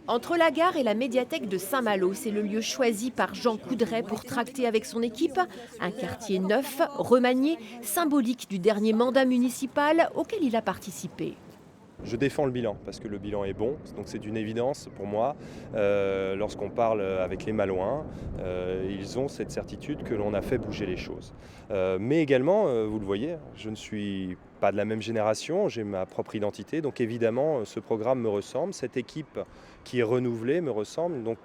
Entre la gare et la médiathèque de Saint-Malo, c'est le lieu choisi par Jean Coudray pour tracter avec son équipe. Un quartier neuf, remanié, symbolique du dernier mandat municipal auquel il a participé. Je défends le bilan parce que le bilan est bon, donc c'est une évidence pour moi. Lorsqu'on parle avec les Malouins, ils ont cette certitude que l'on a fait bouger les choses. Mais également, vous le voyez, je ne suis pas de la même génération, j'ai ma propre identité, donc évidemment ce programme me ressemble, cette équipe qui est renouvelée me ressemble, donc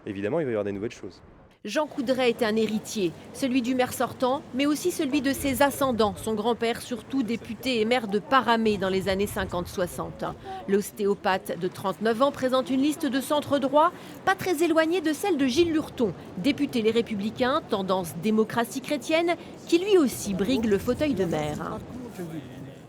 évidemment il va y avoir des nouvelles choses. Jean Coudray est un héritier, celui du maire sortant, mais aussi celui de ses ascendants, son grand-père surtout député et maire de Paramé dans les années 50-60. L'ostéopathe de 39 ans présente une liste de centre droit, pas très éloignée de celle de Gilles Lurton, député Les Républicains, tendance démocratie chrétienne, qui lui aussi brigue le fauteuil de maire.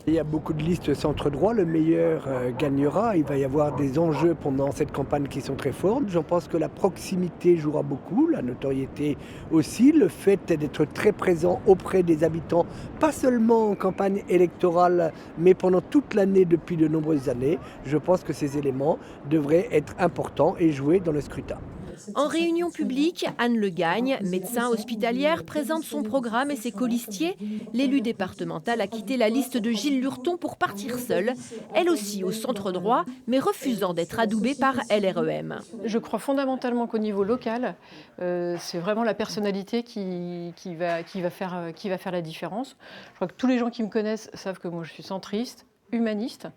Il y a beaucoup de listes centre droit, le meilleur gagnera. Il va y avoir des enjeux pendant cette campagne qui sont très forts. Je pense que la proximité jouera beaucoup, la notoriété aussi, le fait d'être très présent auprès des habitants, pas seulement en campagne électorale, mais pendant toute l'année depuis de nombreuses années. Je pense que ces éléments devraient être importants et jouer dans le scrutin. En réunion publique, Anne Le Gagne, médecin hospitalière, présente son programme et ses colistiers. L'élu départemental a quitté la liste de Gilles Lurton pour partir seule, elle aussi au centre droit, mais refusant d'être adoubée par LREM. Je crois fondamentalement qu'au niveau local, c'est vraiment la personnalité qui va faire la différence. Je crois que tous les gens qui me connaissent savent que moi je suis centriste, humaniste.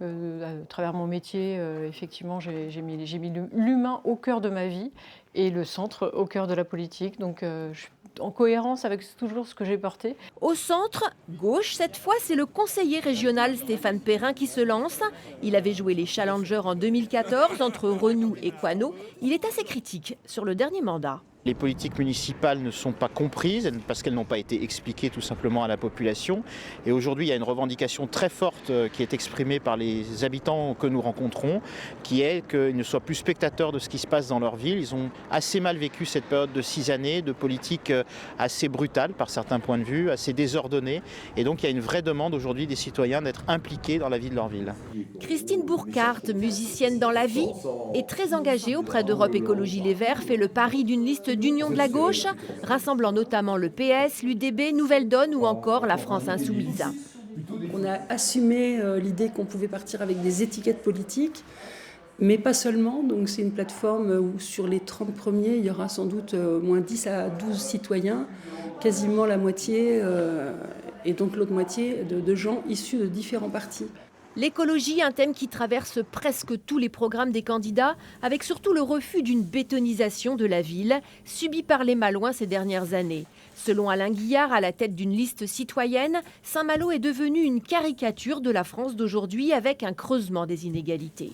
À travers mon métier, effectivement, j'ai mis l'humain au cœur de ma vie et le centre au cœur de la politique. Donc, je suis en cohérence avec toujours ce que j'ai porté. Au centre, gauche, cette fois, c'est le conseiller régional Stéphane Perrin qui se lance. Il avait joué les challengers en 2014 entre Renou et Coineau. Il est assez critique sur le dernier mandat. Les politiques municipales ne sont pas comprises parce qu'elles n'ont pas été expliquées tout simplement à la population. Et aujourd'hui, il y a une revendication très forte qui est exprimée par les habitants que nous rencontrons, qui est qu'ils ne soient plus spectateurs de ce qui se passe dans leur ville. Ils ont assez mal vécu cette période de 6 années de politique assez brutale par certains points de vue, assez désordonnée. Et donc il y a une vraie demande aujourd'hui des citoyens d'être impliqués dans la vie de leur ville. Christine Bourcart, musicienne dans la vie, est très engagée auprès d'Europe Écologie Les Verts, fait le pari d'une liste d'union de la gauche, rassemblant notamment le PS, l'UDB, Nouvelle Donne ou encore la France Insoumise. On a assumé l'idée qu'on pouvait partir avec des étiquettes politiques, mais pas seulement. Donc c'est une plateforme où sur les 30 premiers, il y aura sans doute au moins 10 à 12 citoyens, quasiment la moitié, et donc l'autre moitié de gens issus de différents partis. L'écologie, un thème qui traverse presque tous les programmes des candidats, avec surtout le refus d'une bétonisation de la ville, subie par les Malouins ces dernières années. Selon Alain Guillard, à la tête d'une liste citoyenne, Saint-Malo est devenu une caricature de la France d'aujourd'hui avec un creusement des inégalités.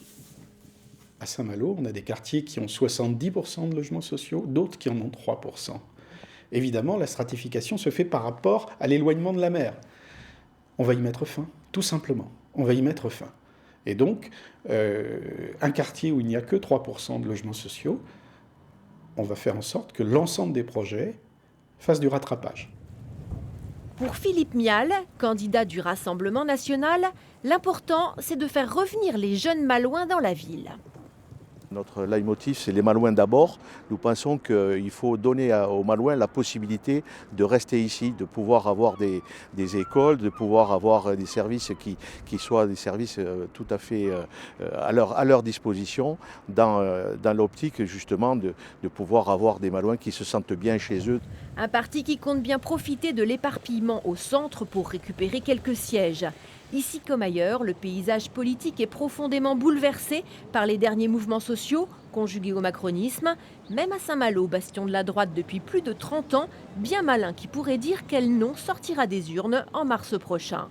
À Saint-Malo, on a des quartiers qui ont 70% de logements sociaux, d'autres qui en ont 3%. Évidemment, la stratification se fait par rapport à l'éloignement de la mer. On va y mettre fin, tout simplement. On va y mettre fin. Et donc, un quartier où il n'y a que 3% de logements sociaux, on va faire en sorte que l'ensemble des projets fassent du rattrapage. Pour Philippe Mial, candidat du Rassemblement national, l'important, c'est de faire revenir les jeunes Malouins dans la ville. Notre leitmotiv, c'est les Malouins d'abord. Nous pensons qu'il faut donner aux Malouins la possibilité de rester ici, de pouvoir avoir des écoles, de pouvoir avoir des services qui soient des services tout à fait à leur disposition, dans l'optique justement de pouvoir avoir des Malouins qui se sentent bien chez eux. Un parti qui compte bien profiter de l'éparpillement au centre pour récupérer quelques sièges. Ici comme ailleurs, le paysage politique est profondément bouleversé par les derniers mouvements sociaux, conjugués au macronisme. Même à Saint-Malo, bastion de la droite depuis plus de 30 ans, bien malin qui pourrait dire quel nom sortira des urnes en mars prochain.